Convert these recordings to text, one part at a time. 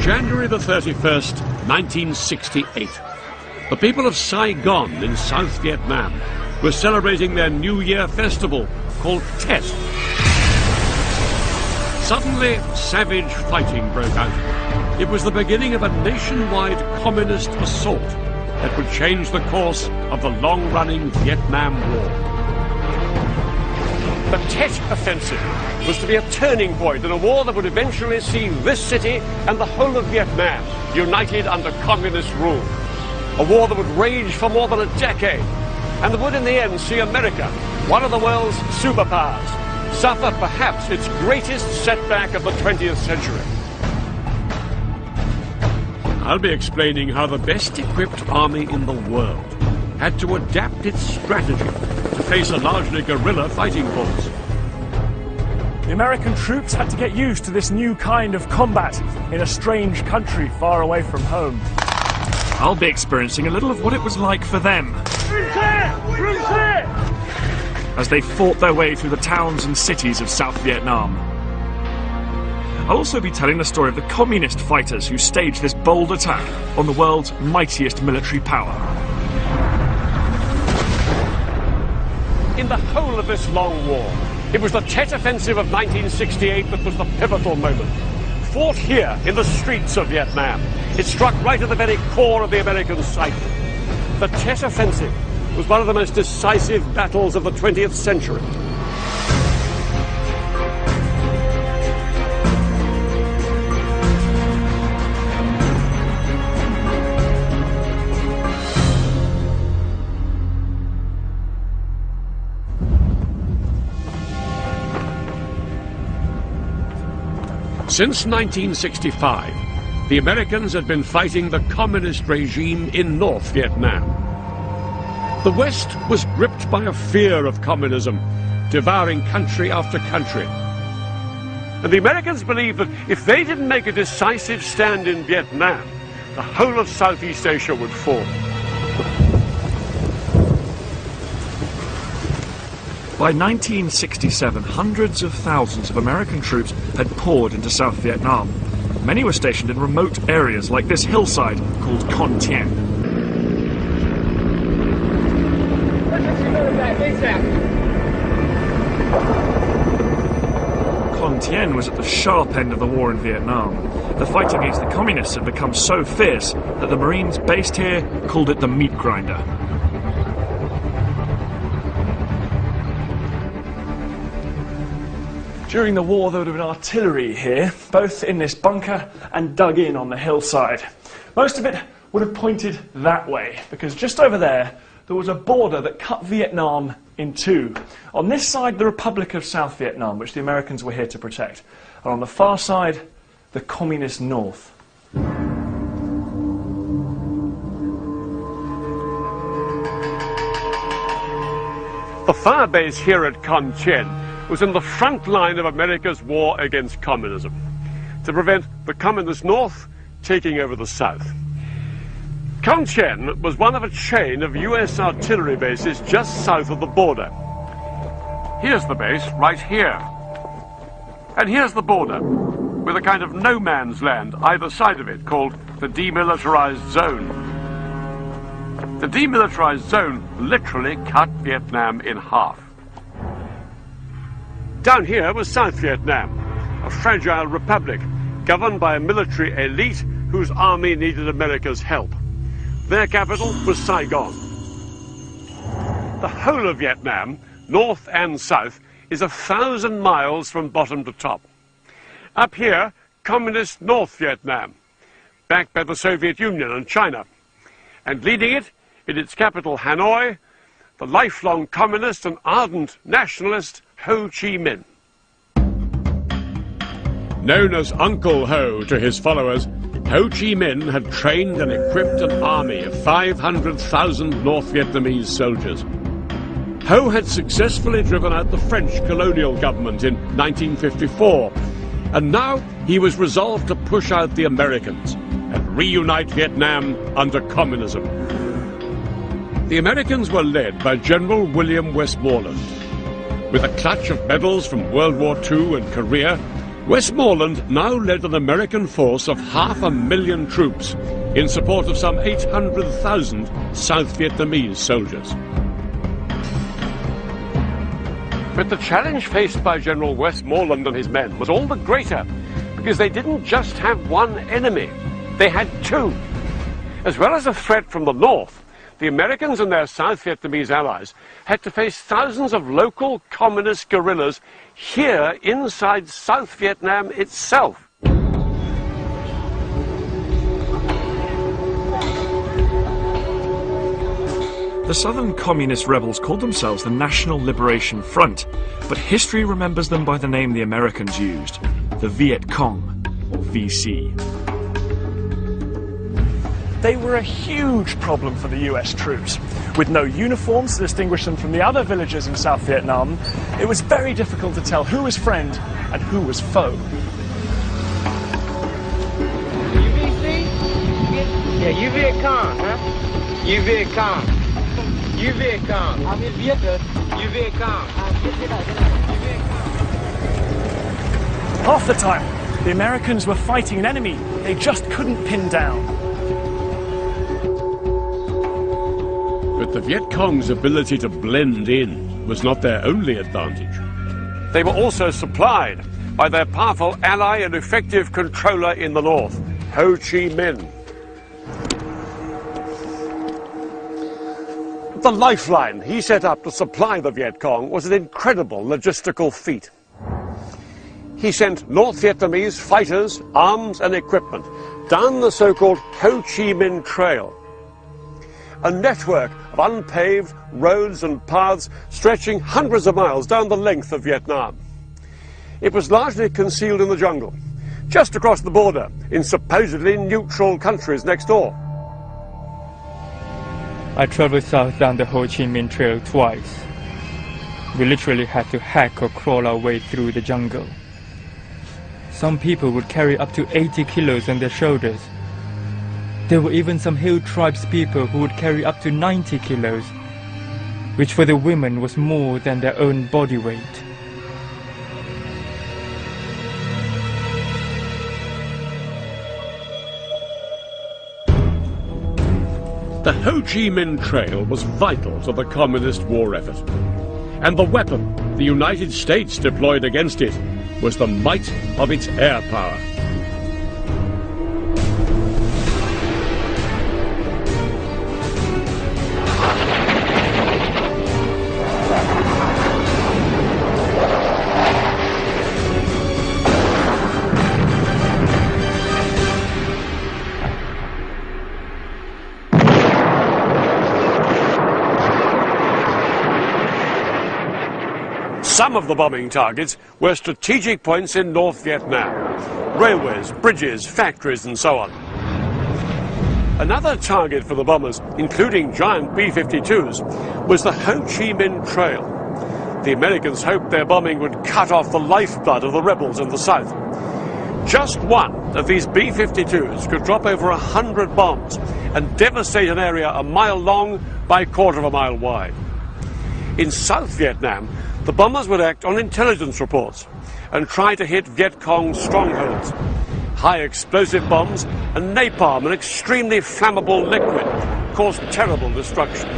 January the 31st, 1968. The people of Saigon in South Vietnam were celebrating their New Year festival called Tet. Suddenly, savage fighting broke out. It was the beginning of a nationwide communist assault that would change the course of the long-running Vietnam War. The Tet Offensive was to be a turning point in a war that would eventually see this city and the whole of Vietnam united under communist rule. A war that would rage for more than a decade and that would in the end see America, one of the world's superpowers, suffer perhaps its greatest setback of the 20th century. I'll be explaining how the best equipped army in the world had to adapt its strategy to face a largely guerrilla fighting force. The American troops had to get used to this new kind of combat in a strange country far away from home. I'll be experiencing a little of what it was like for them as they fought their way through the towns and cities of South Vietnam. I'll also be telling the story of the communist fighters who staged this bold attack on the world's mightiest military power. In the whole of this long war, it was the Tet Offensive of 1968 that was the pivotal moment. Fought here in the streets of Vietnam, it struck right at the very core of the American psyche. The Tet Offensive was one of the most decisive battles of the 20th century. Since 1965, the Americans had been fighting the communist regime in North Vietnam. The West was gripped by a fear of communism, devouring country after country. And the Americans believed that if they didn't make a decisive stand in Vietnam, the whole of Southeast Asia would fall. By 1967, hundreds of thousands of American troops had poured into South Vietnam. Many were stationed in remote areas like this hillside called Con Thien. Con Thien was at the sharp end of the war in Vietnam. The fight against the communists had become so fierce that the Marines based here called it the meat grinder. During the war, there would have been artillery here, both in this bunker and dug in on the hillside. Most of it would have pointed that way, because just over there was a border that cut Vietnam in two. On this side, the Republic of South Vietnam, which the Americans were here to protect. And on the far side, the Communist North. The fire base here at Con Thien was in the front line of America's war against communism, to prevent the Communist North taking over the South. Con Thien was one of a chain of US artillery bases just south of the border. Here's the base right here. And here's the border, with a kind of no man's land either side of it, called the demilitarized zone. The demilitarized zone literally cut Vietnam in half. Down here was South Vietnam, a fragile republic governed by a military elite whose army needed America's help. Their capital was Saigon. The whole of Vietnam, north and south, is 1,000 miles from bottom to top. Up here, communist North Vietnam, backed by the Soviet Union and China. And leading it, in its capital Hanoi, the lifelong communist and ardent nationalist Ho Chi Minh. Known as Uncle Ho to his followers, Ho Chi Minh had trained and equipped an army of 500,000 North Vietnamese soldiers. Ho had successfully driven out the French colonial government in 1954, and now he was resolved to push out the Americans and reunite Vietnam under communism. The Americans were led by General William Westmoreland. With a clutch of medals from World War II and Korea, Westmoreland now led an American force of 500,000 troops in support of some 800,000 South Vietnamese soldiers. But the challenge faced by General Westmoreland and his men was all the greater because they didn't just have one enemy, they had two. As well as a threat from the north, the Americans and their South Vietnamese allies had to face thousands of local communist guerrillas here inside South Vietnam itself. The Southern Communist rebels called themselves the National Liberation Front, but history remembers them by the name the Americans used, the Viet Cong, or VC. They were a huge problem for the US troops. With no uniforms to distinguish them from the other villagers in South Vietnam, it was very difficult to tell who was friend and who was foe. UVC? Yeah, you Viet Cong, huh? You Viet Cong. You Viet Cong. I'm in Vietnam. You Viet Cong. Half the time, the Americans were fighting an enemy they just couldn't pin down. But the Viet Cong's ability to blend in was not their only advantage. They were also supplied by their powerful ally and effective controller in the north, Ho Chi Minh. The lifeline he set up to supply the Viet Cong was an incredible logistical feat. He sent North Vietnamese fighters, arms and equipment down the so-called Ho Chi Minh Trail, a network of unpaved roads and paths stretching hundreds of miles down the length of Vietnam. It was largely concealed in the jungle, just across the border, in supposedly neutral countries next door. I traveled south down the Ho Chi Minh Trail twice. We literally had to hack or crawl our way through the jungle. Some people would carry up to 80 kilos on their shoulders. There were even some hill tribes people who would carry up to 90 kilos, which for the women was more than their own body weight. The Ho Chi Minh Trail was vital to the communist war effort. And the weapon the United States deployed against it was the might of its air power. Some of the bombing targets were strategic points in North Vietnam. Railways, bridges, factories and so on. Another target for the bombers, including giant B-52s, was the Ho Chi Minh Trail. The Americans hoped their bombing would cut off the lifeblood of the rebels in the south. Just one of these B-52s could drop over 100 bombs and devastate an area a mile long by a quarter of a mile wide. In South Vietnam, the bombers would act on intelligence reports and try to hit Viet Cong strongholds. High explosive bombs and napalm, an extremely flammable liquid, caused terrible destruction.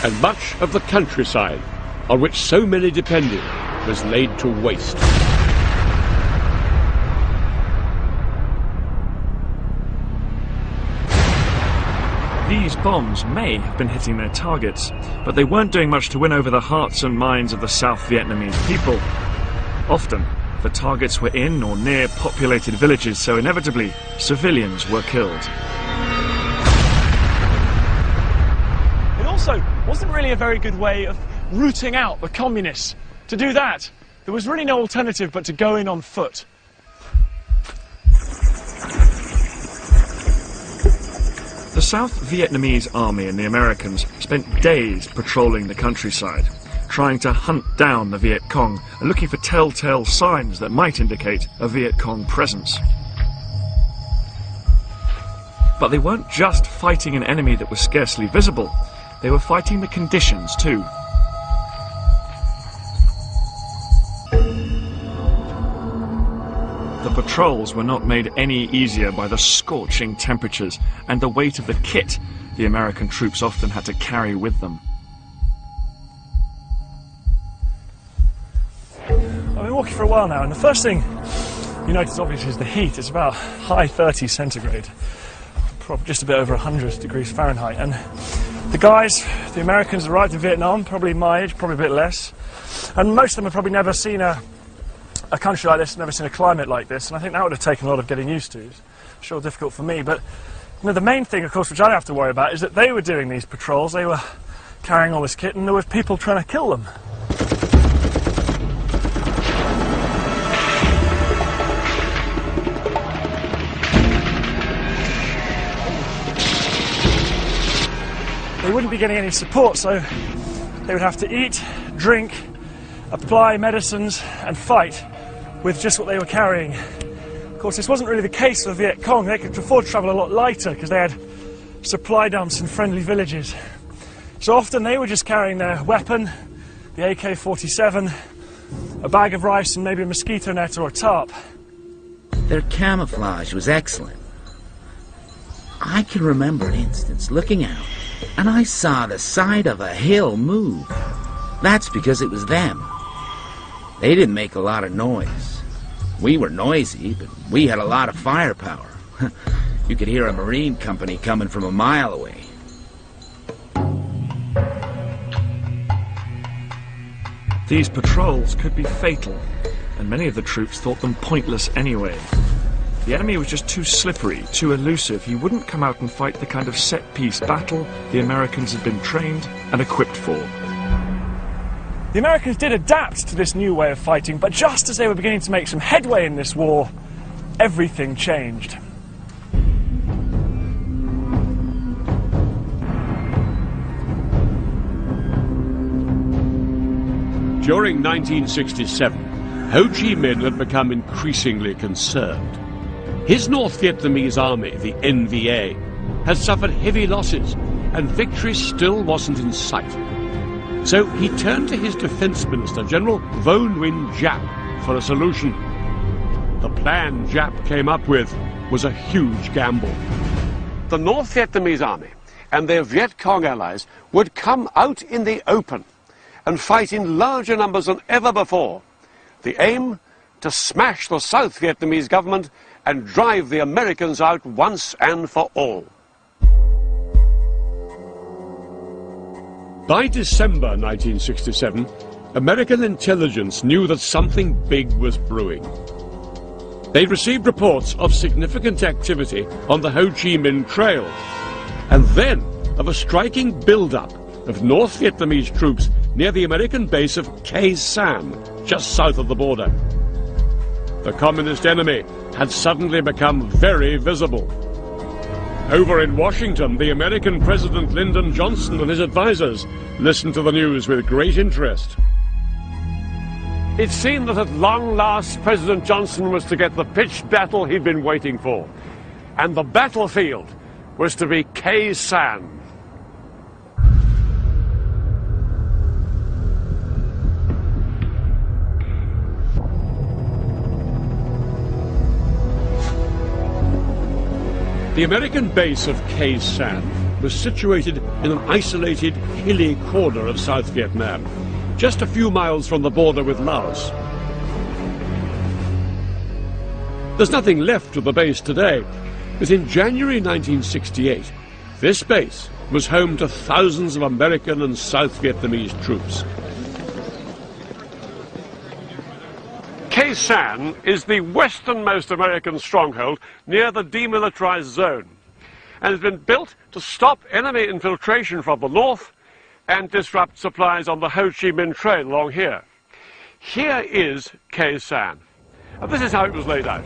And much of the countryside, on which so many depended, was laid to waste. These bombs may have been hitting their targets, but they weren't doing much to win over the hearts and minds of the South Vietnamese people. Often, the targets were in or near populated villages, so inevitably, civilians were killed. It also wasn't really a very good way of rooting out the communists. To do that, there was really no alternative but to go in on foot. The South Vietnamese army and the Americans spent days patrolling the countryside, trying to hunt down the Viet Cong and looking for telltale signs that might indicate a Viet Cong presence. But they weren't just fighting an enemy that was scarcely visible, they were fighting the conditions too. The patrols were not made any easier by the scorching temperatures and the weight of the kit the American troops often had to carry with them. I've been walking for a while now, and the first thing you notice obviously is the heat. It's about high 30s centigrade, probably just a bit over 100 degrees Fahrenheit. And the guys, the Americans arrived in Vietnam, probably my age, probably a bit less, and most of them have probably never seen a country like this, never seen a climate like this, and I think that would have taken a lot of getting used to. It's sure difficult for me, but you know, the main thing, of course, which I don't have to worry about is that they were doing these patrols, they were carrying all this kit, and there was people trying to kill them. They wouldn't be getting any support, so they would have to eat, drink, apply medicines, and fight with just what they were carrying. Of course, this wasn't really the case for the Viet Cong. They could afford to travel a lot lighter because they had supply dumps in friendly villages. So often they were just carrying their weapon, the AK-47, a bag of rice, and maybe a mosquito net or a tarp. Their camouflage was excellent. I can remember an instance looking out, and I saw the side of a hill move. That's because it was them. They didn't make a lot of noise. We were noisy, but we had a lot of firepower. You could hear a marine company coming from a mile away. These patrols could be fatal, and many of the troops thought them pointless anyway. The enemy was just too slippery, too elusive. He wouldn't come out and fight the kind of set-piece battle the Americans had been trained and equipped for. The Americans did adapt to this new way of fighting, but just as they were beginning to make some headway in this war, everything changed. During 1967, Ho Chi Minh had become increasingly concerned. His North Vietnamese army, the NVA, had suffered heavy losses, and victory still wasn't in sight. So he turned to his defense minister, General Vo Nguyen Giap, for a solution. The plan Giap came up with was a huge gamble. The North Vietnamese army and their Viet Cong allies would come out in the open and fight in larger numbers than ever before. The aim? To smash the South Vietnamese government and drive the Americans out once and for all. By December 1967, American intelligence knew that something big was brewing. They'd received reports of significant activity on the Ho Chi Minh Trail, and then of a striking build-up of North Vietnamese troops near the American base of Khe Sanh, just south of the border. The communist enemy had suddenly become very visible. Over in Washington, the American President Lyndon Johnson and his advisors listened to the news with great interest. It seemed that at long last President Johnson was to get the pitched battle he'd been waiting for. And the battlefield was to be Khe Sanh. The American base of Khe Sanh was situated in an isolated, hilly corner of South Vietnam, just a few miles from the border with Laos. There's nothing left of the base today, but in January 1968, this base was home to thousands of American and South Vietnamese troops. Khe Sanh is the westernmost American stronghold near the demilitarized zone, and has been built to stop enemy infiltration from the north and disrupt supplies on the Ho Chi Minh Trail along here. Here is Khe Sanh, and this is how it was laid out.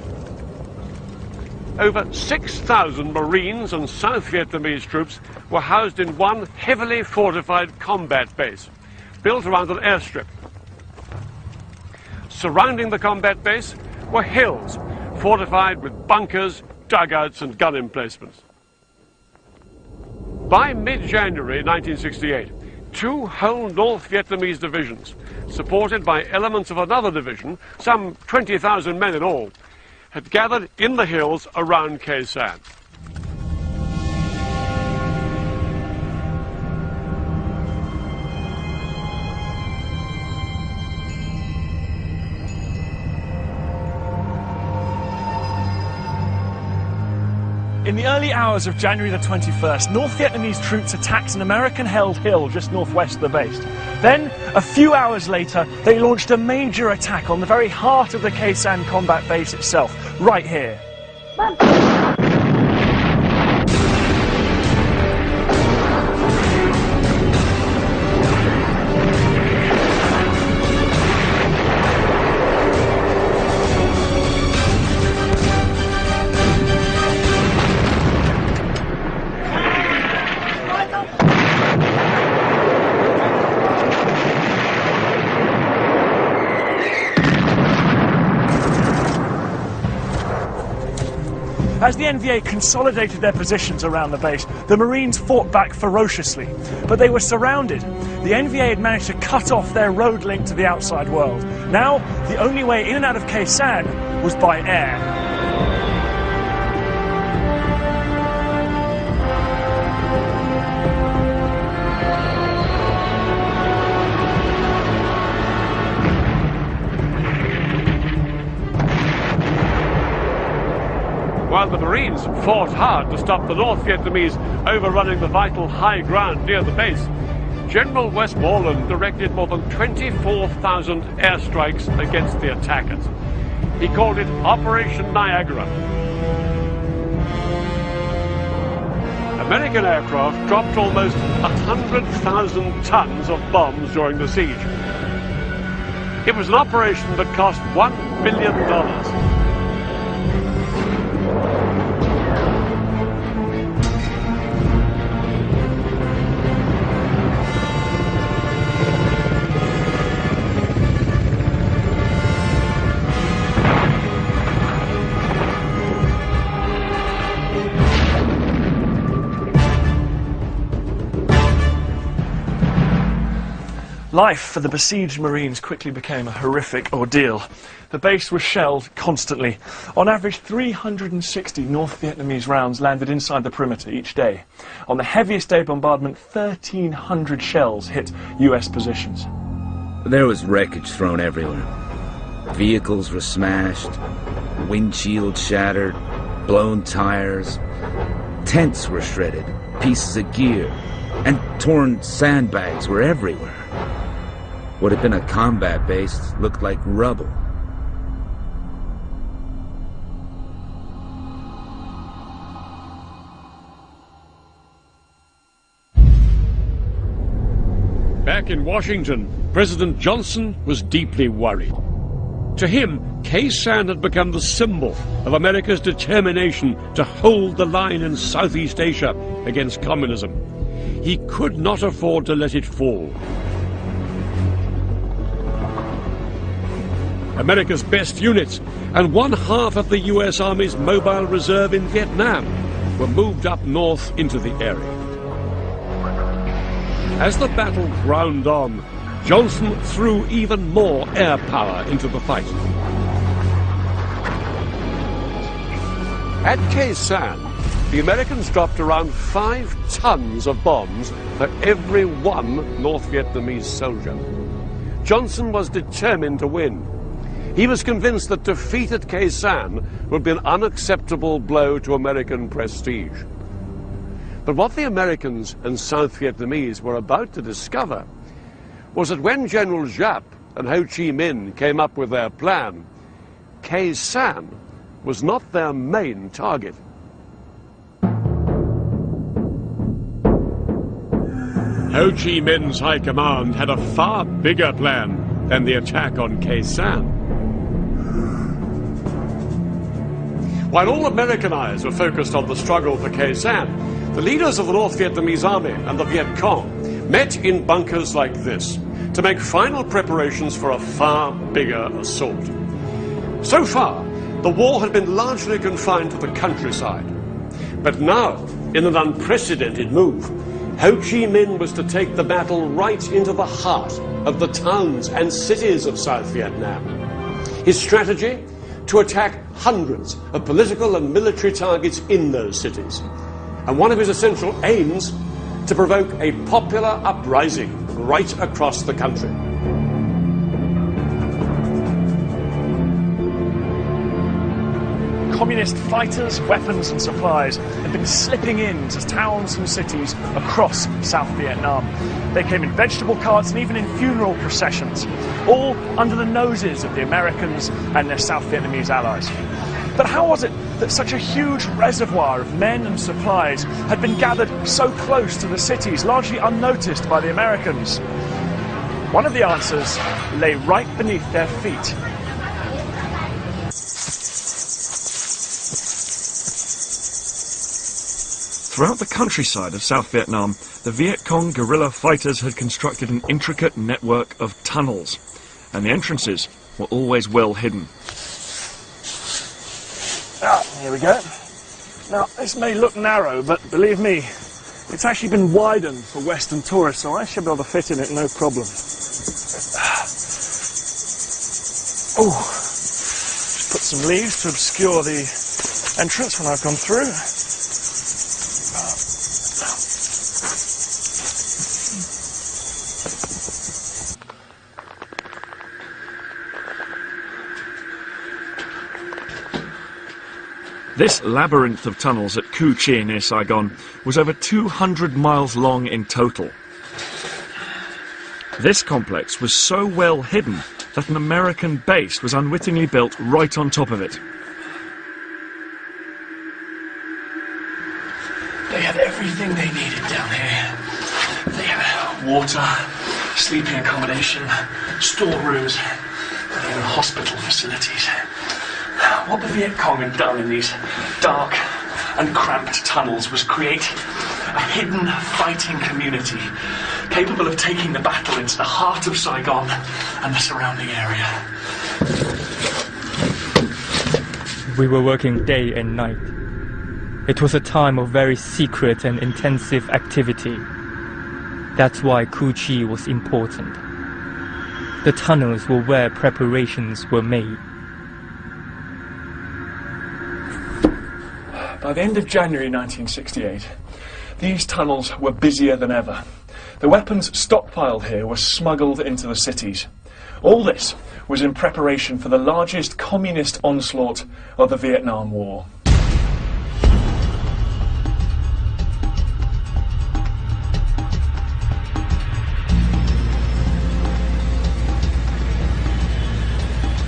Over 6,000 Marines and South Vietnamese troops were housed in one heavily fortified combat base, built around an airstrip. Surrounding the combat base were hills, fortified with bunkers, dugouts, and gun emplacements. By mid-January 1968, two whole North Vietnamese divisions, supported by elements of another division, some 20,000 men in all, had gathered in the hills around Khe Sanh. In the early hours of January the 21st, North Vietnamese troops attacked an American-held hill just northwest of the base. Then, a few hours later, they launched a major attack on the very heart of the Khe Sanh combat base itself, right here. As the NVA consolidated their positions around the base, the Marines fought back ferociously, but they were surrounded. The NVA had managed to cut off their road link to the outside world. Now, the only way in and out of Khe Sanh was by air. While the Marines fought hard to stop the North Vietnamese overrunning the vital high ground near the base, General Westmoreland directed more than 24,000 airstrikes against the attackers. He called it Operation Niagara. American aircraft dropped almost 100,000 tons of bombs during the siege. It was an operation that cost $1 billion. Life for the besieged Marines quickly became a horrific ordeal. The base was shelled constantly. On average, 360 North Vietnamese rounds landed inside the perimeter each day. On the heaviest day of bombardment, 1,300 shells hit US positions. There was wreckage thrown everywhere. Vehicles were smashed, windshields shattered, blown tires, tents were shredded, pieces of gear, and torn sandbags were everywhere. What had been a combat base looked like rubble. Back in Washington, President Johnson was deeply worried. To him, Khe Sanh had become the symbol of America's determination to hold the line in Southeast Asia against communism. He could not afford to let it fall. America's best units and one half of the US Army's mobile reserve in Vietnam were moved up north into the area. As the battle ground on, Johnson threw even more air power into the fight. At Khe Sanh, the Americans dropped around 5 tons of bombs for every one North Vietnamese soldier. Johnson was determined to win. He was convinced that defeat at Khe Sanh would be an unacceptable blow to American prestige. But what the Americans and South Vietnamese were about to discover was that when General Giap and Ho Chi Minh came up with their plan, Khe Sanh was not their main target. Ho Chi Minh's high command had a far bigger plan than the attack on Khe Sanh. While all American eyes were focused on the struggle for Khe Sanh, the leaders of the North Vietnamese Army and the Viet Cong met in bunkers like this to make final preparations for a far bigger assault. So far, the war had been largely confined to the countryside. But now, in an unprecedented move, Ho Chi Minh was to take the battle right into the heart of the towns and cities of South Vietnam. His strategy? to attack hundreds of political and military targets in those cities. And one of his essential aims, to provoke a popular uprising right across the country. Communist fighters, weapons and supplies had been slipping into towns and cities across South Vietnam. They came in vegetable carts and even in funeral processions, all under the noses of the Americans and their South Vietnamese allies. But how was it that such a huge reservoir of men and supplies had been gathered so close to the cities, largely unnoticed by the Americans? One of the answers lay right beneath their feet. Throughout the countryside of South Vietnam, the Viet Cong guerrilla fighters had constructed an intricate network of tunnels, and the entrances were always well hidden. Here we go. Now, this may look narrow, but believe me, it's actually been widened for Western tourists, so I should be able to fit in it no problem. Oh, just put some leaves to obscure the entrance when I've gone through. This labyrinth of tunnels at Cu Chi near Saigon was over 200 miles long in total. This complex was so well hidden that an American base was unwittingly built right on top of it. They had everything they needed down here. They had water, sleeping accommodation, storerooms, and even hospital facilities. What the Viet Cong had done in these dark and cramped tunnels was create a hidden fighting community capable of taking the battle into the heart of Saigon and the surrounding area. We were working day and night. It was a time of very secret and intensive activity. That's why Cu Chi was important. The tunnels were where preparations were made. By the end of January 1968, these tunnels were busier than ever. The weapons stockpiled here were smuggled into the cities. All this was in preparation for the largest communist onslaught of the Vietnam War.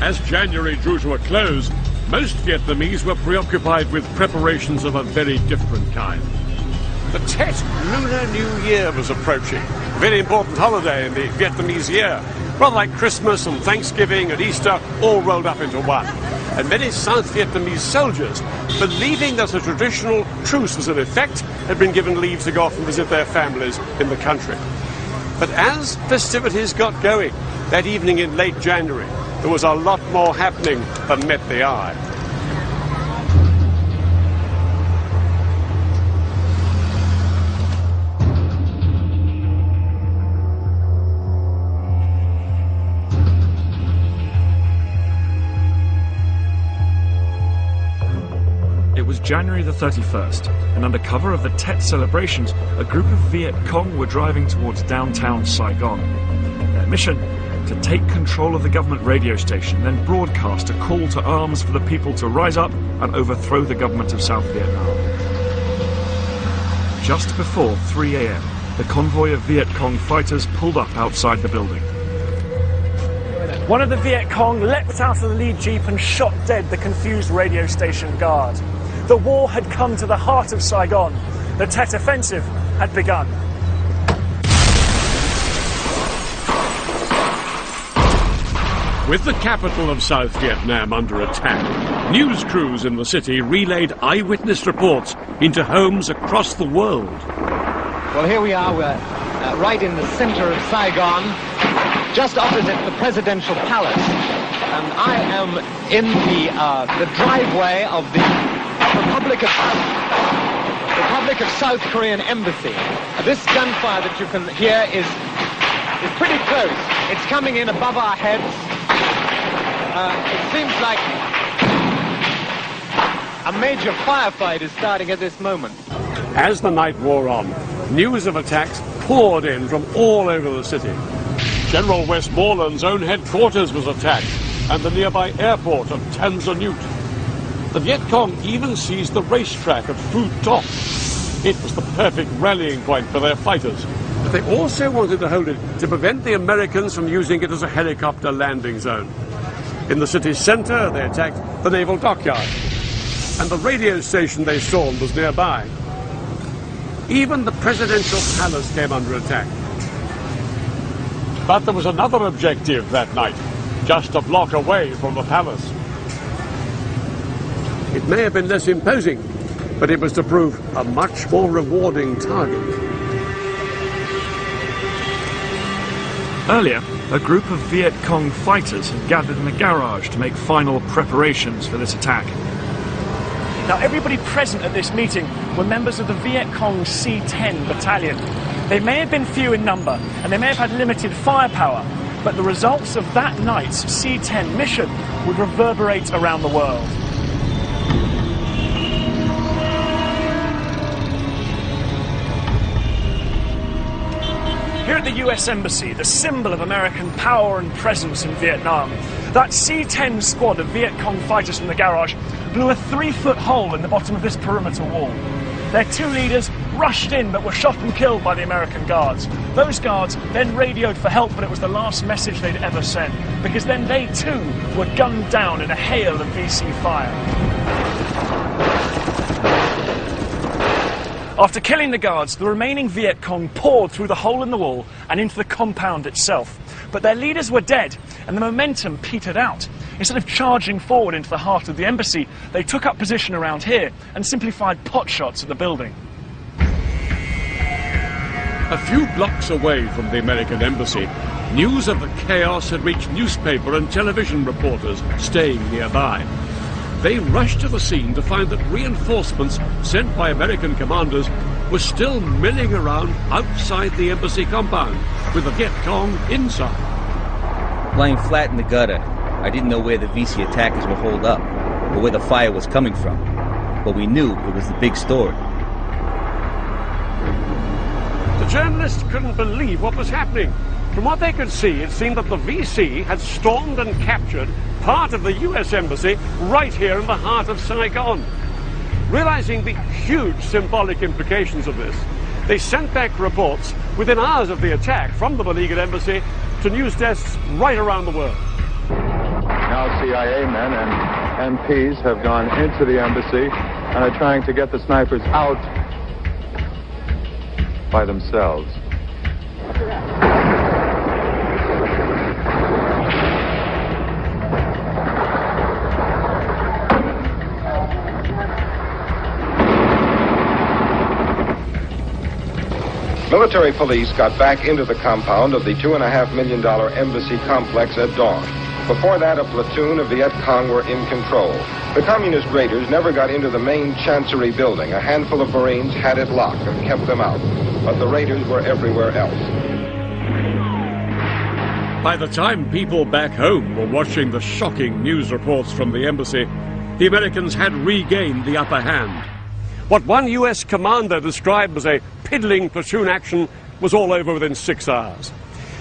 As January drew to a close, most Vietnamese were preoccupied with preparations of a very different kind. The Tet Lunar New Year was approaching, a very important holiday in the Vietnamese year, rather like Christmas and Thanksgiving and Easter all rolled up into one. And many South Vietnamese soldiers, believing that a traditional truce was in effect, had been given leave to go off and visit their families in the country. But as festivities got going that evening in late January, there was a lot more happening than met the eye. It was January the 31st, and under cover of the Tet celebrations, a group of Viet Cong were driving towards downtown Saigon. Their mission? To take control of the government radio station, then broadcast a call to arms for the people to rise up and overthrow the government of South Vietnam. Just before 3 a.m., the convoy of Viet Cong fighters pulled up outside the building. One of the Viet Cong leapt out of the lead jeep and shot dead the confused radio station guard. The war had come to the heart of Saigon. The Tet Offensive had begun. With the capital of South Vietnam under attack, news crews in the city relayed eyewitness reports into homes across the world. Well, here we are. We're right in the center of Saigon, just opposite the presidential palace. And I am in the driveway of the Republic of South Korean Embassy. This gunfire that you can hear is pretty close. It's coming in above our heads. It seems like major firefight is starting at this moment. As the night wore on, news of attacks poured in from all over the city. General Westmoreland's own headquarters was attacked, and the nearby airport of Tan Son Nhut. The Viet Cong even seized the racetrack at Phu Top. It was the perfect rallying point for their fighters. But they also wanted to hold it to prevent the Americans from using it as a helicopter landing zone. In the city's center, they attacked the naval dockyard, and the radio station they stormed was nearby. Even the presidential palace came under attack. But there was another objective that night, just a block away from the palace. It may have been less imposing, but it was to prove a much more rewarding target. Earlier, a group of Viet Cong fighters had gathered in the garage to make final preparations for this attack. Now, everybody present at this meeting were members of the Viet Cong C-10 battalion. They may have been few in number, and they may have had limited firepower, but the results of that night's C-10 mission would reverberate around the world. Here at the US Embassy, the symbol of American power and presence in Vietnam, that C-10 squad of Viet Cong fighters from the garage blew a 3-foot hole in the bottom of this perimeter wall. Their 2 leaders rushed in but were shot and killed by the American guards. Those guards then radioed for help, but it was the last message they'd ever sent, because then they too were gunned down in a hail of VC fire. After killing the guards, the remaining Viet Cong poured through the hole in the wall and into the compound itself. But their leaders were dead, and the momentum petered out. Instead of charging forward into the heart of the embassy, they took up position around here and simply fired pot shots at the building. A few blocks away from the American embassy, news of the chaos had reached newspaper and television reporters staying nearby. They rushed to the scene to find that reinforcements sent by American commanders were still milling around outside the embassy compound, with the Viet Cong inside. Lying flat in the gutter, I didn't know where the VC attackers were holed up, or where the fire was coming from. But we knew it was the big story. The journalists couldn't believe what was happening. From what they could see, it seemed that the VC had stormed and captured part of the US Embassy right here in the heart of Saigon. Realizing the huge symbolic implications of this, they sent back reports within hours of the attack from the beleaguered embassy to news desks right around the world. Now CIA men and MPs have gone into the embassy and are trying to get the snipers out by themselves. Military police got back into the compound of the $2.5 million embassy complex at dawn. Before that, a platoon of Viet Cong were in control. The communist raiders never got into the main chancery building. A handful of Marines had it locked and kept them out. But the raiders were everywhere else. By the time people back home were watching the shocking news reports from the embassy, the Americans had regained the upper hand. What one US commander described as a piddling platoon action was all over within 6 hours.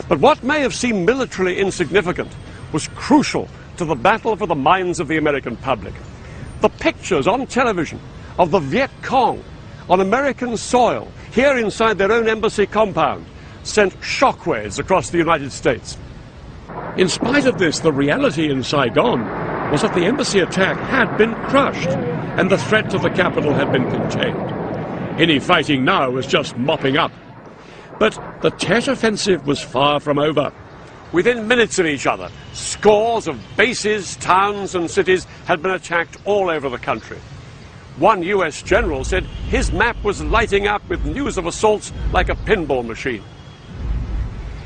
But what may have seemed militarily insignificant was crucial to the battle for the minds of the American public. The pictures on television of the Viet Cong on American soil, here inside their own embassy compound, sent shockwaves across the United States. In spite of this, the reality in Saigon was that the embassy attack had been crushed and the threat to the capital had been contained. Any fighting now was just mopping up. But the Tet Offensive was far from over. Within minutes of each other, scores of bases, towns and cities had been attacked all over the country. One US general said his map was lighting up with news of assaults like a pinball machine.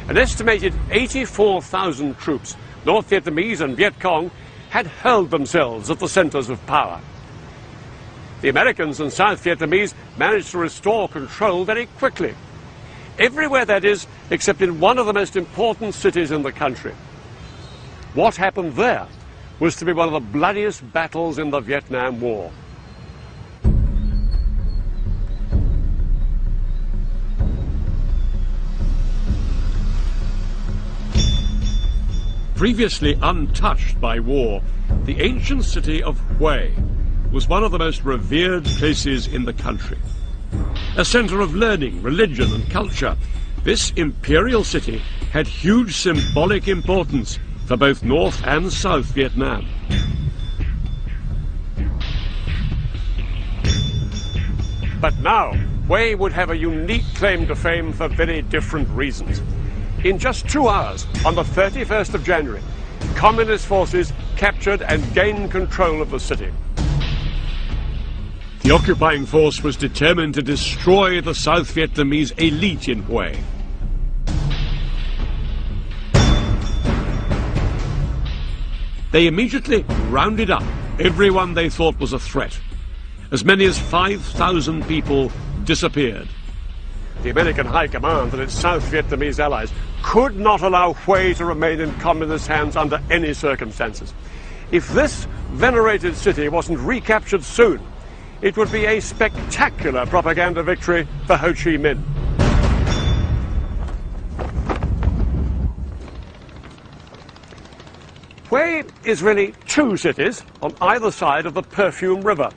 An estimated 84,000 troops, North Vietnamese and Viet Cong, had hurled themselves at the centers of power. The Americans and South Vietnamese managed to restore control very quickly. Everywhere, that is, except in one of the most important cities in the country. What happened there was to be one of the bloodiest battles in the Vietnam War. Previously untouched by war, the ancient city of Hue was one of the most revered places in the country. A center of learning, religion, and culture, this imperial city had huge symbolic importance for both North and South Vietnam. But now, Hue would have a unique claim to fame for very different reasons. In just 2 hours, on the 31st of January, Communist forces captured and gained control of the city. The occupying force was determined to destroy the South Vietnamese elite in Hue. They immediately rounded up everyone they thought was a threat. As many as 5,000 people disappeared. The American High Command and its South Vietnamese allies could not allow Hue to remain in communist hands under any circumstances. If this venerated city wasn't recaptured soon, it would be a spectacular propaganda victory for Ho Chi Minh. Hue is really 2 cities on either side of the Perfume River.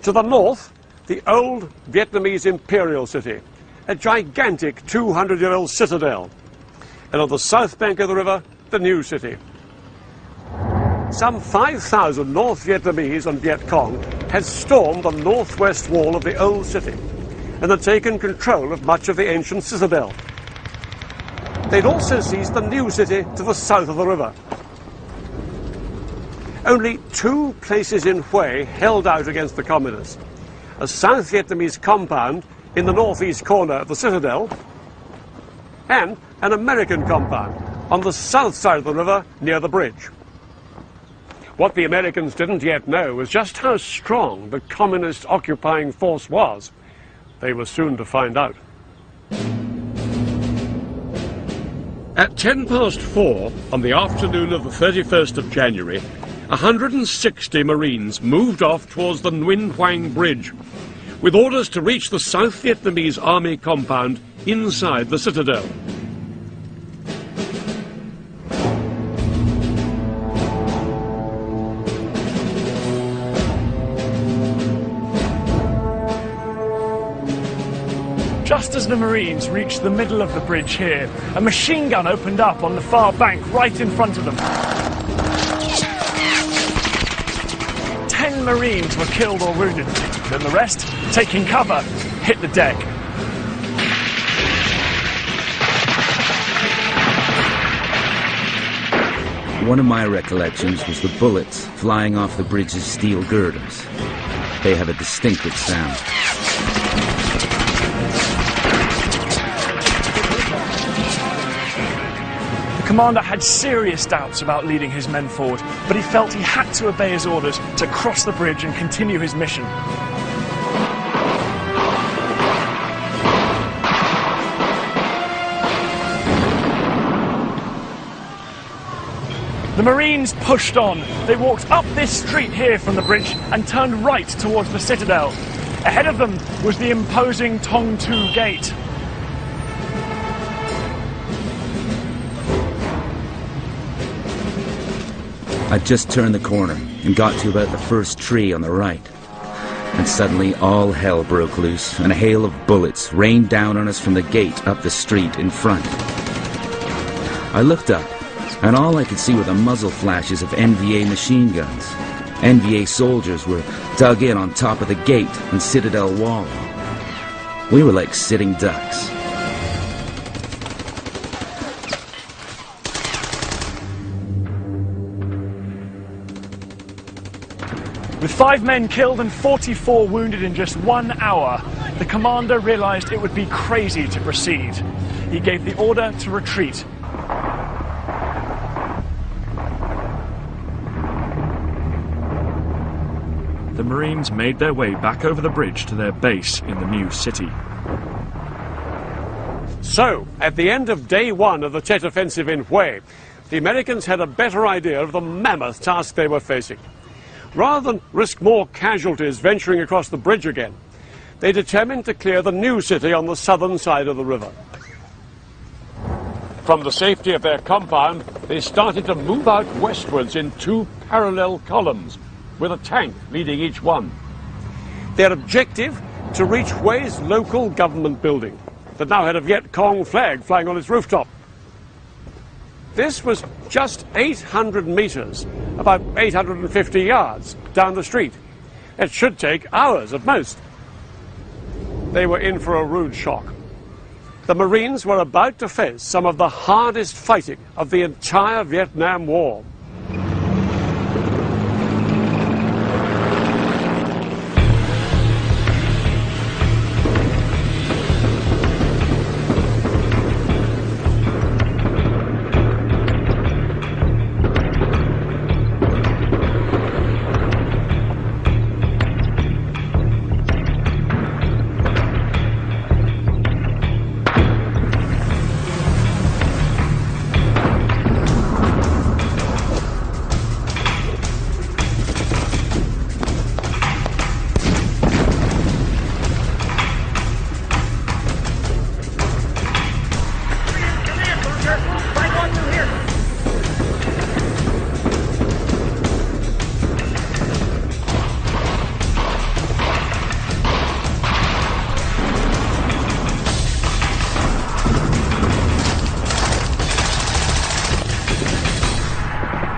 To the north, the old Vietnamese imperial city, a gigantic 200-year-old citadel. And on the south bank of the river, the new city. Some 5,000 North Vietnamese and Viet Cong had stormed the northwest wall of the old city and had taken control of much of the ancient citadel. They'd also seized the new city to the south of the river. Only 2 places in Hue held out against the communists. A South Vietnamese compound in the northeast corner of the citadel, and an American compound on the south side of the river near the bridge. What the Americans didn't yet know was just how strong the communist occupying force was. They were soon to find out. At 4:10 on the afternoon of the 31st of January, 160 Marines moved off towards the Nguyen Hoang Bridge, with orders to reach the South Vietnamese army compound inside the citadel. Just as the Marines reached the middle of the bridge here, a machine gun opened up on the far bank right in front of them. 10 Marines were killed or wounded, then the rest, taking cover, hit the deck. One of my recollections was the bullets flying off the bridge's steel girders. They have a distinctive sound. The commander had serious doubts about leading his men forward, but he felt he had to obey his orders to cross the bridge and continue his mission. The Marines pushed on. They walked up this street here from the bridge and turned right towards the citadel. Ahead of them was the imposing Tong Tu Gate. I just turned the corner and got to about the first tree on the right. And suddenly all hell broke loose and a hail of bullets rained down on us from the gate up the street in front. I looked up, and all I could see were the muzzle flashes of NVA machine guns. NVA soldiers were dug in on top of the gate and citadel wall. We were like sitting ducks. With 5 men killed and 44 wounded in just 1 hour, the commander realized it would be crazy to proceed. He gave the order to retreat. The Marines made their way back over the bridge to their base in the new city. So, at the end of day 1 of the Tet Offensive in Hue, the Americans had a better idea of the mammoth task they were facing. Rather than risk more casualties venturing across the bridge again, they determined to clear the new city on the southern side of the river. From the safety of their compound, they started to move out westwards in 2 parallel columns, with a tank leading each one. Their objective, to reach Hue's local government building, that now had a Viet Cong flag flying on its rooftop. This was just 800 meters, about 850 yards down the street. It should take hours at most. They were in for a rude shock. The Marines were about to face some of the hardest fighting of the entire Vietnam War.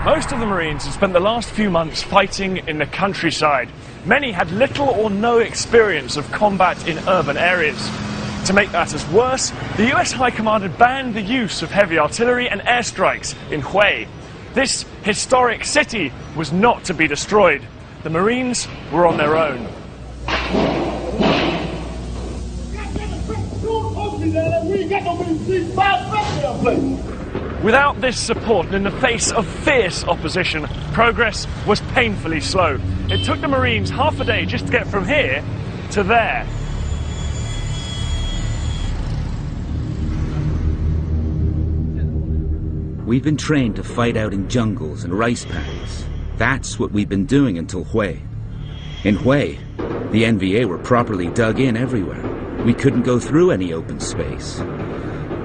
Most of the Marines had spent the last few months fighting in the countryside. Many had little or no experience of combat in urban areas. To make matters worse, the US High Command had banned the use of heavy artillery and airstrikes in Hue. This historic city was not to be destroyed. The Marines were on their own. Without this support and in the face of fierce opposition, progress was painfully slow. It took the Marines half a day just to get from here to there. We've been trained to fight out in jungles and rice paddies. That's what we've been doing until Hue. In Hue, the NVA were properly dug in everywhere. We couldn't go through any open space.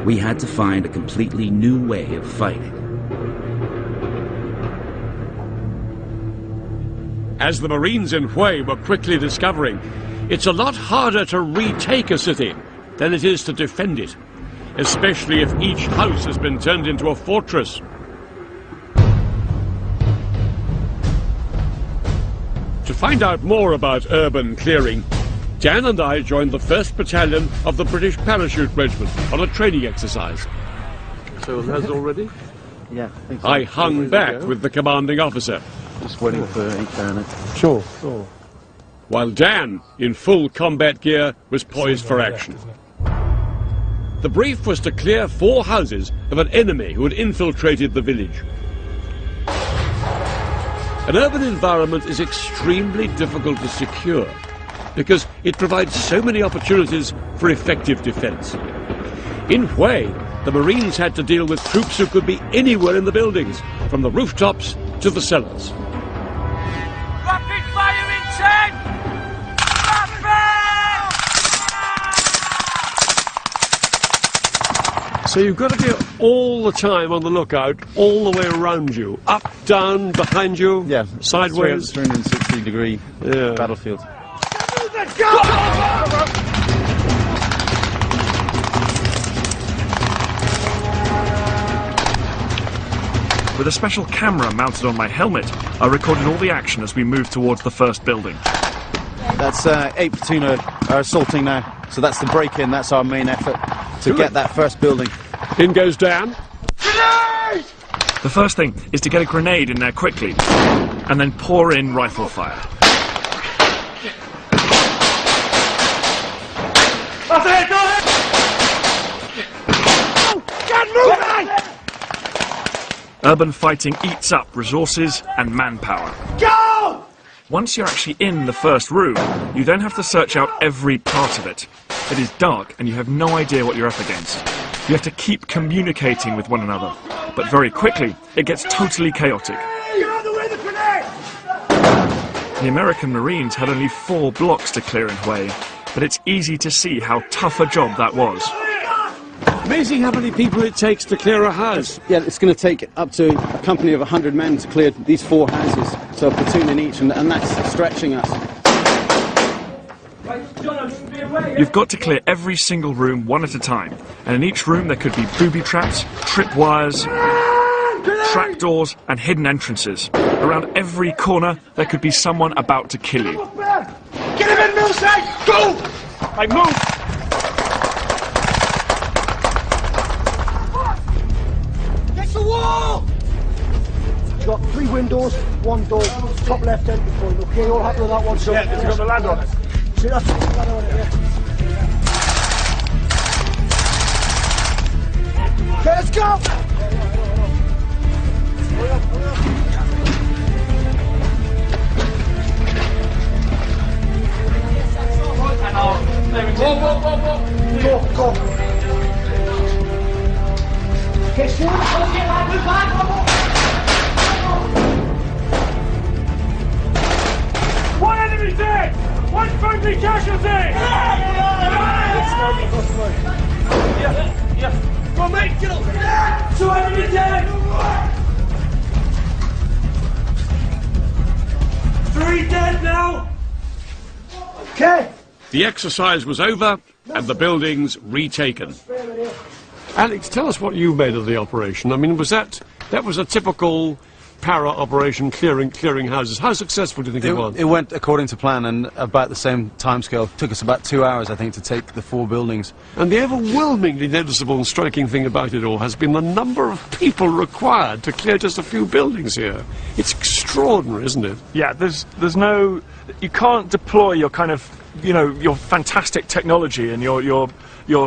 We had to find a completely new way of fighting. As the Marines in Hue were quickly discovering, it's a lot harder to retake a city than it is to defend it, especially if each house has been turned into a fortress. To find out more about urban clearing, Dan and I joined the 1st Battalion of the British Parachute Regiment on a training exercise. So it has already? Yeah, I think so. I hung back with the commanding officer. Just waiting for each bayonet. Sure. While Dan, in full combat gear, was poised for action. The brief was to clear 4 houses of an enemy who had infiltrated the village. An urban environment is extremely difficult to secure because it provides so many opportunities for effective defense. In Hue, the Marines had to deal with troops who could be anywhere in the buildings, from the rooftops to the cellars. Rapid fire in 10! Rapid! So you've got to be all the time on the lookout, all the way around you, up, down, behind you, yeah, sideways. 360-degree battlefield. With a special camera mounted on my helmet, I recorded all the action as we moved towards the first building. That's 8 platoon are assaulting now, so that's the break-in, that's our main effort, to get that first building. In goes Dan. Grenade! The first thing is to get a grenade in there quickly, and then pour in rifle fire. Go ahead! Get moving! Urban fighting eats up resources and manpower. Go! Once you're actually in the first room, you then have to search out every part of it. It is dark and you have no idea what you're up against. You have to keep communicating with one another, but very quickly it gets totally chaotic. Get out of the way, the grenade! The American Marines had only 4 blocks to clear in Hue, but it's easy to see how tough a job that was. Amazing how many people it takes to clear a house. Yeah, it's going to take up to a company of 100 men to clear these 4 houses, so a platoon in each, and that's stretching us. You've got to clear every single room one at a time, and in each room there could be booby traps, tripwires, trapdoors and hidden entrances. Around every corner there could be someone about to kill you. Get him in, Millside! Go! I move! Get the wall! You've got 3 windows, 1 door, top left entry point, okay? All happy with that one, so... Yeah, it's got the ladder on it. See, that's the ladder on it, yeah. Okay, let's go! Go! Okay, see? One enemy dead! One friendly casualty! Yeah. Go, mate, kill him! 2 enemy dead! 3 dead now! Okay. The exercise was over and the buildings retaken. Alex, tell us what you made of the operation. I mean, that was a typical para operation, clearing houses. How successful do you think it was? It went according to plan and about the same timescale. It took us about 2 hours, I think, to take the 4 buildings. And the overwhelmingly noticeable and striking thing about it all has been the number of people required to clear just a few buildings here. It's extraordinary, isn't it? Yeah, there's no... You can't deploy your kind of, you know, your fantastic technology and your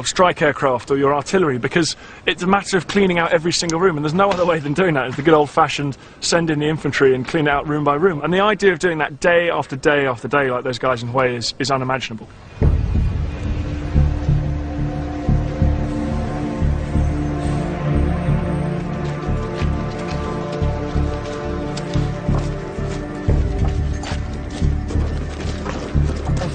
strike aircraft or your artillery, because it's a matter of cleaning out every single room, and there's no other way than doing that. It's the good old-fashioned send in the infantry and clean it out room by room. And the idea of doing that day after day after day like those guys in Hue is unimaginable.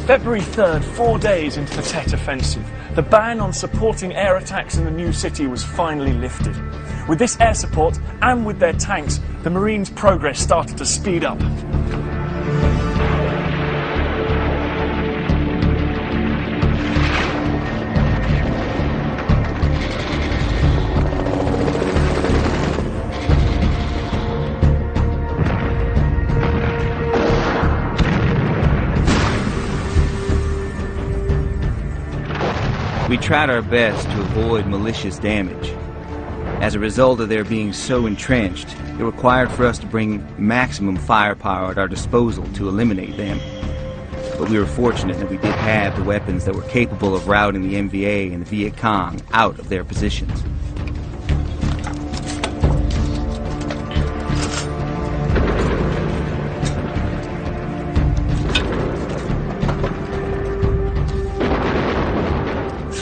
February 3rd, 4 days into the Tet Offensive, the ban on supporting air attacks in the new city was finally lifted. With this air support, and with their tanks, the Marines' progress started to speed up. We tried our best to avoid malicious damage. As a result of their being so entrenched, it required for us to bring maximum firepower at our disposal to eliminate them. But we were fortunate that we did have the weapons that were capable of routing the MVA and the Viet Cong out of their positions.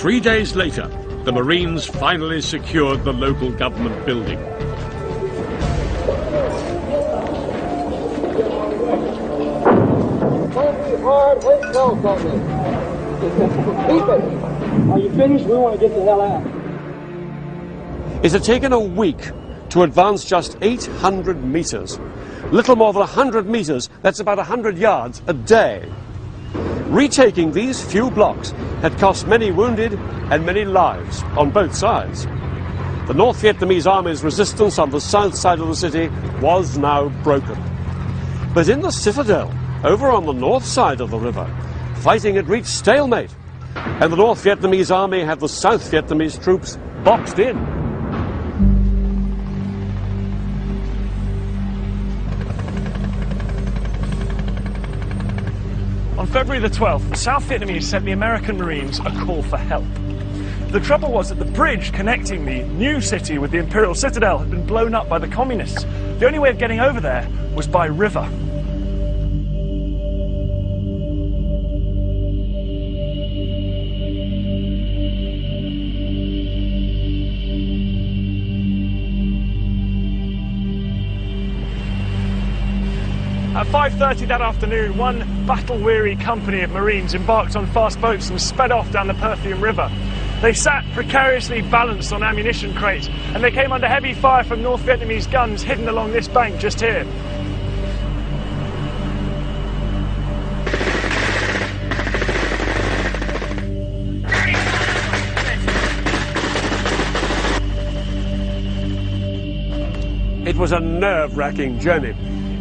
Three days later, the Marines finally secured the local government building. Hard, wait, close on this. Keep it. Are you finished? We want to get the hell out. It had taken a week to advance just 800 meters. Little more than 100 meters, that's about 100 yards a day. Retaking these few blocks had cost many wounded and many lives on both sides. The North Vietnamese Army's resistance on the south side of the city was now broken. But in the citadel, over on the north side of the river, fighting had reached stalemate, and the North Vietnamese Army had the South Vietnamese troops boxed in. On February the 12th, the South Vietnamese sent the American Marines a call for help. The trouble was that the bridge connecting the new city with the Imperial Citadel had been blown up by the communists. The only way of getting over there was by river. At 5:30 that afternoon, one battle-weary company of Marines embarked on fast boats and sped off down the Perfume River. They sat precariously balanced on ammunition crates, and they came under heavy fire from North Vietnamese guns hidden along this bank just here. It was a nerve-wracking journey,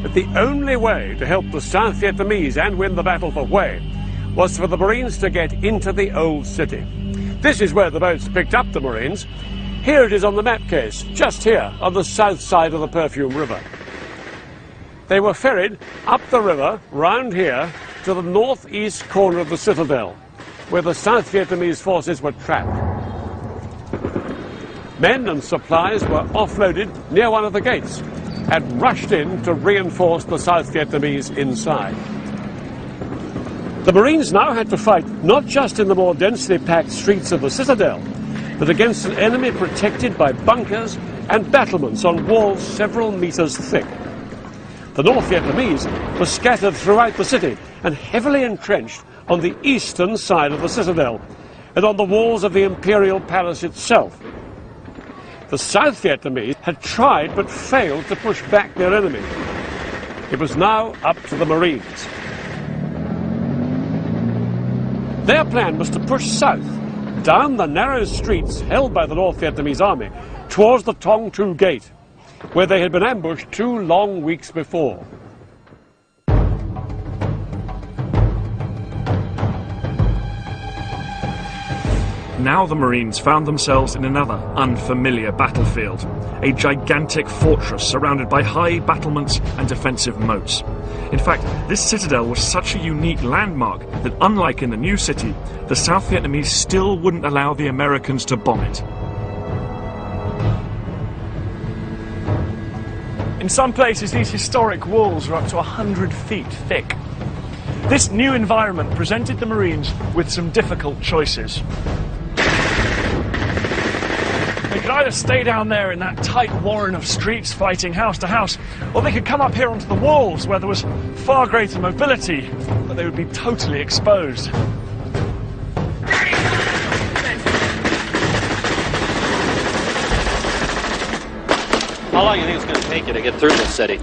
but the only way to help the South Vietnamese and win the battle for Hue was for the Marines to get into the old city. This is where the boats picked up the Marines. Here it is on the map case, just here on the south side of the Perfume River. They were ferried up the river, round here, to the northeast corner of the citadel, where the South Vietnamese forces were trapped. Men and supplies were offloaded near one of the gates and rushed in to reinforce the South Vietnamese inside. The Marines now had to fight not just in the more densely packed streets of the citadel, but against an enemy protected by bunkers and battlements on walls several meters thick. The North Vietnamese were scattered throughout the city and heavily entrenched on the eastern side of the citadel and on the walls of the Imperial Palace itself. The South Vietnamese had tried but failed to push back their enemy. It was now up to the Marines. Their plan was to push south, down the narrow streets held by the North Vietnamese army, towards the Tong Tu Gate, where they had been ambushed 2 long weeks before. Now the Marines found themselves in another unfamiliar battlefield, a gigantic fortress surrounded by high battlements and defensive moats. In fact, this citadel was such a unique landmark that, unlike in the new city, the South Vietnamese still wouldn't allow the Americans to bomb it. In some places, these historic walls are up to 100 feet thick. This new environment presented the Marines with some difficult choices. They could either stay down there in that tight warren of streets fighting house to house, or they could come up here onto the walls where there was far greater mobility, but they would be totally exposed. How long do you think it's going to take you to get through this city?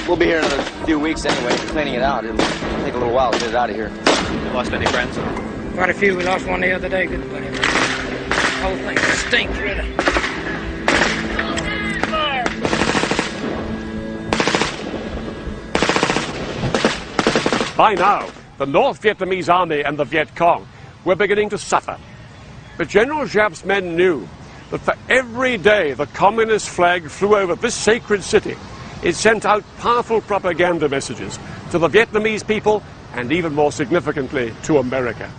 We'll be here in another few weeks anyway, cleaning it out. It'll take a little while to get it out of here. You lost any friends? Quite a few. We lost one the other day. Good buddy. The whole thing stinks, really. By now, the North Vietnamese army and the Viet Cong were beginning to suffer. But General Giap's men knew that for every day the communist flag flew over this sacred city, it sent out powerful propaganda messages to the Vietnamese people and, even more significantly, to America.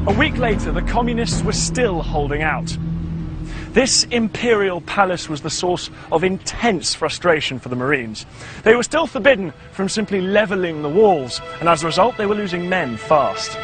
A week later, the communists were still holding out. This imperial palace was the source of intense frustration for the Marines. They were still forbidden from simply levelling the walls, and as a result, they were losing men fast.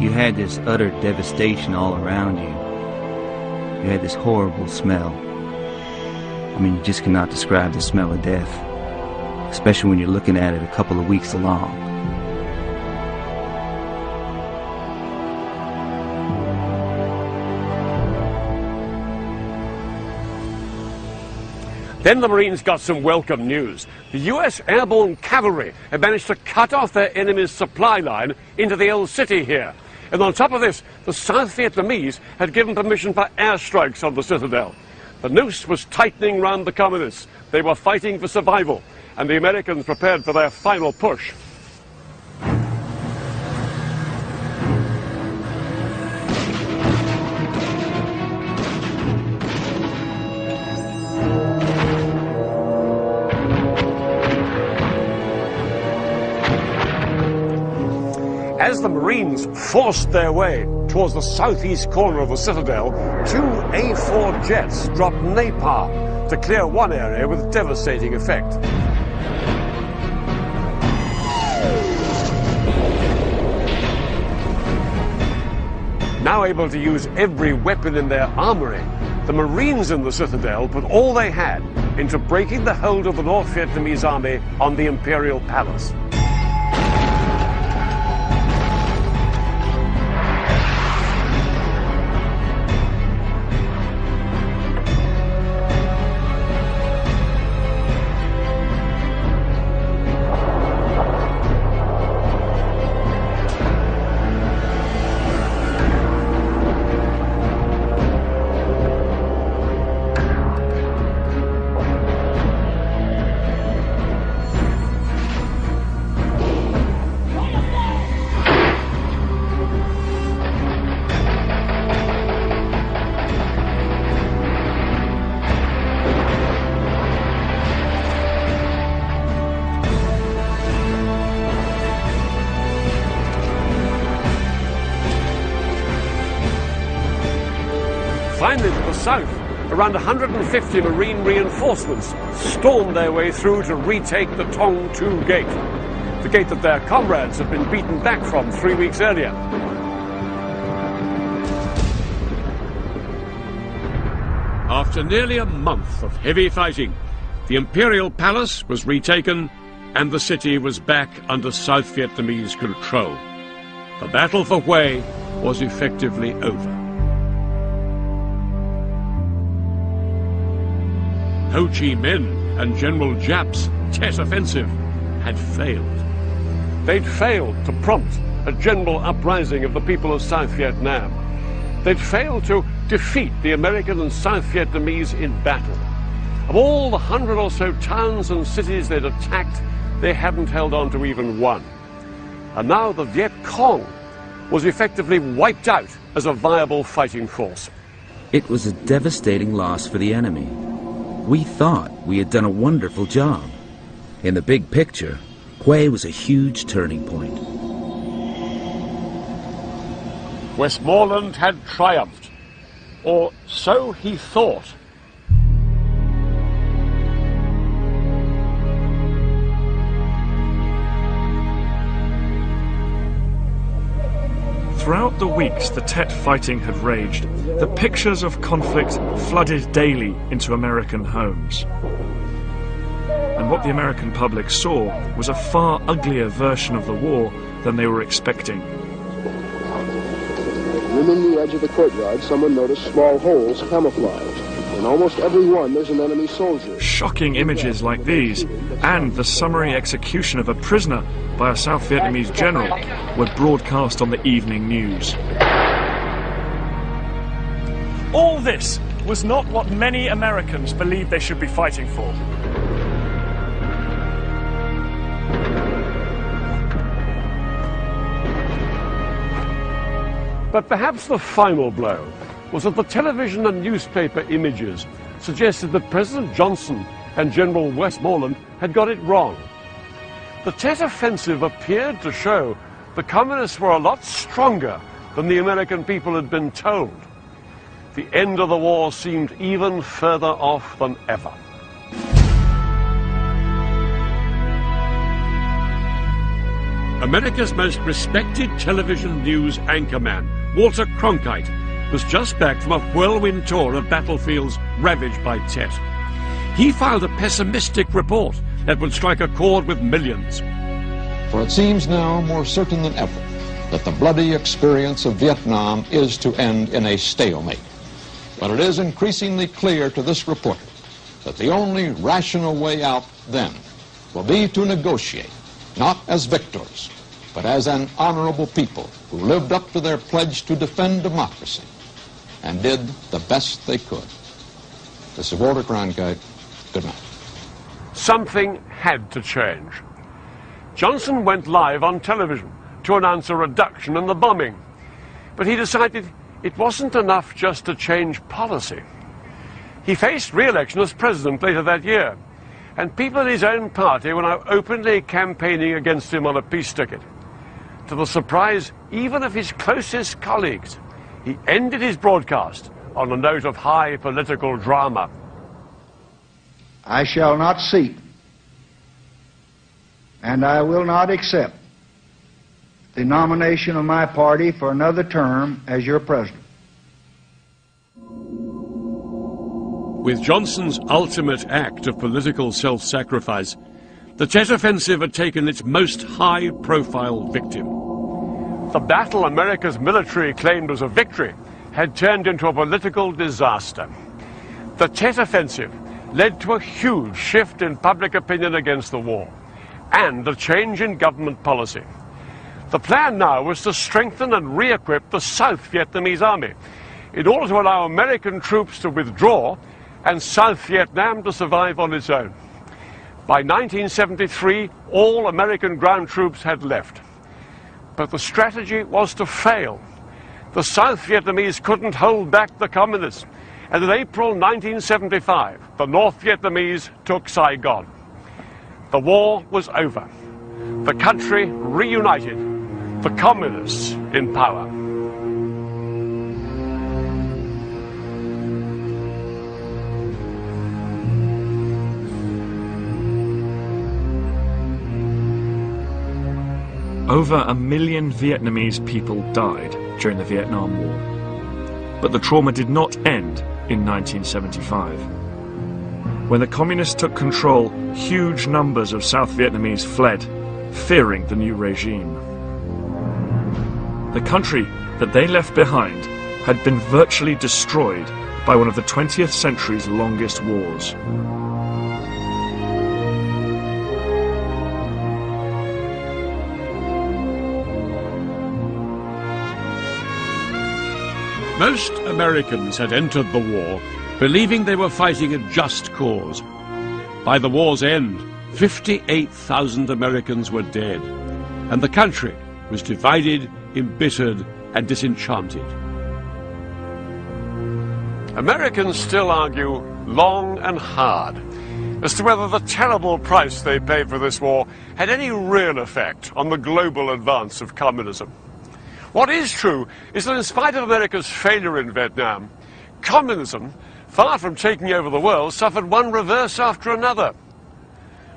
You had this utter devastation all around you. You had this horrible smell. I mean, you just cannot describe the smell of death, especially when you're looking at it a couple of weeks along. Then the Marines got some welcome news. The US airborne cavalry had managed to cut off their enemy's supply line into the old city here. And on top of this, the South Vietnamese had given permission for airstrikes on the citadel. The noose was tightening round the communists. They were fighting for survival, and the Americans prepared for their final push. As the Marines forced their way towards the southeast corner of the citadel, two A-4 jets dropped napalm to clear one area with devastating effect. Now able to use every weapon in their armory, the Marines in the citadel put all they had into breaking the hold of the North Vietnamese army on the Imperial Palace. Finally, to the south, around 150 Marine reinforcements stormed their way through to retake the Tong Tu Gate, the gate that their comrades had been beaten back from 3 weeks earlier. After nearly a month of heavy fighting, the Imperial Palace was retaken and the city was back under South Vietnamese control. The battle for Hue was effectively over. Ho Chi Minh and General Giap's Tet Offensive had failed. They'd failed to prompt a general uprising of the people of South Vietnam. They'd failed to defeat the American and South Vietnamese in battle. Of all the 100 or so towns and cities they'd attacked, they hadn't held on to even one. And now the Viet Cong was effectively wiped out as a viable fighting force. It was a devastating loss for the enemy. We thought we had done a wonderful job. In the big picture, Hue was a huge turning point. Westmoreland had triumphed, or so he thought. Throughout the weeks the Tet fighting had raged, the pictures of conflict flooded daily into American homes. And what the American public saw was a far uglier version of the war than they were expecting. Rimming the edge of the courtyard, someone noticed small holes camouflaged. In almost every one, there's an enemy soldier. Shocking images like these, and the summary execution of a prisoner by a South Vietnamese general, were broadcast on the evening news. All this was not what many Americans believed they should be fighting for. But perhaps the final blow was that the television and newspaper images suggested that President Johnson and General Westmoreland had got it wrong. The Tet Offensive appeared to show the communists were a lot stronger than the American people had been told. The end of the war seemed even further off than ever. America's most respected television news anchorman, Walter Cronkite, was just back from a whirlwind tour of battlefields ravaged by Tet. He filed a pessimistic report that would strike a chord with millions. For it seems now more certain than ever that the bloody experience of Vietnam is to end in a stalemate. But it is increasingly clear to this reporter that the only rational way out then will be to negotiate, not as victors, but as an honorable people who lived up to their pledge to defend democracy and did the best they could. This is Walter Cronkite. Good night. Something had to change. Johnson went live on television to announce a reduction in the bombing, but he decided it wasn't enough just to change policy. He faced re-election as president later that year, and people in his own party were now openly campaigning against him on a peace ticket. to the surprise even of his closest colleagues, he ended his broadcast on a note of high political drama. I shall not seek, and I will not accept the nomination of my party for another term as your president. With Johnson's ultimate act of political self-sacrifice, the Tet Offensive had taken its most high-profile victim. The battle America's military claimed as a victory had turned into a political disaster. The Tet Offensive led to a huge shift in public opinion against the war and a change in government policy. The plan now was to strengthen and re-equip the South Vietnamese army in order to allow American troops to withdraw and South Vietnam to survive on its own. By 1973, all American ground troops had left. But the strategy was to fail. The South Vietnamese couldn't hold back the communists, and in April 1975, the North Vietnamese took Saigon. The war was over. The country reunited, the communists in power. Over 1 million Vietnamese people died during the Vietnam War. But the trauma did not end in 1975. When the communists took control, huge numbers of South Vietnamese fled, fearing the new regime. The country that they left behind had been virtually destroyed by one of the 20th century's longest wars. Most Americans had entered the war believing they were fighting a just cause. By the war's end, 58,000 Americans were dead, and the country was divided, embittered, and disenchanted. Americans still argue long and hard as to whether the terrible price they paid for this war had any real effect on the global advance of communism. What is true is that in spite of America's failure in Vietnam, communism, far from taking over the world, suffered one reverse after another.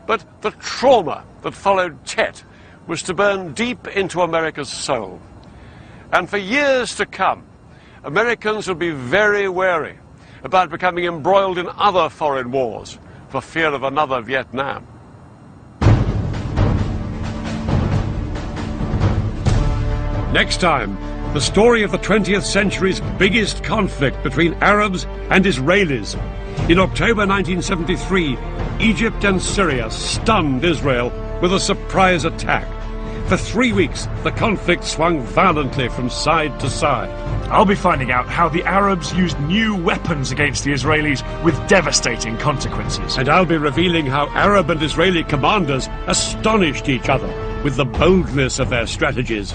But the trauma that followed Tet was to burn deep into America's soul. And for years to come, Americans would be very wary about becoming embroiled in other foreign wars for fear of another Vietnam. Next time, the story of the 20th century's biggest conflict between Arabs and Israelis. In October 1973, Egypt and Syria stunned Israel with a surprise attack. For 3 weeks, the conflict swung violently from side to side. I'll be finding out how the Arabs used new weapons against the Israelis with devastating consequences. And I'll be revealing how Arab and Israeli commanders astonished each other with the boldness of their strategies.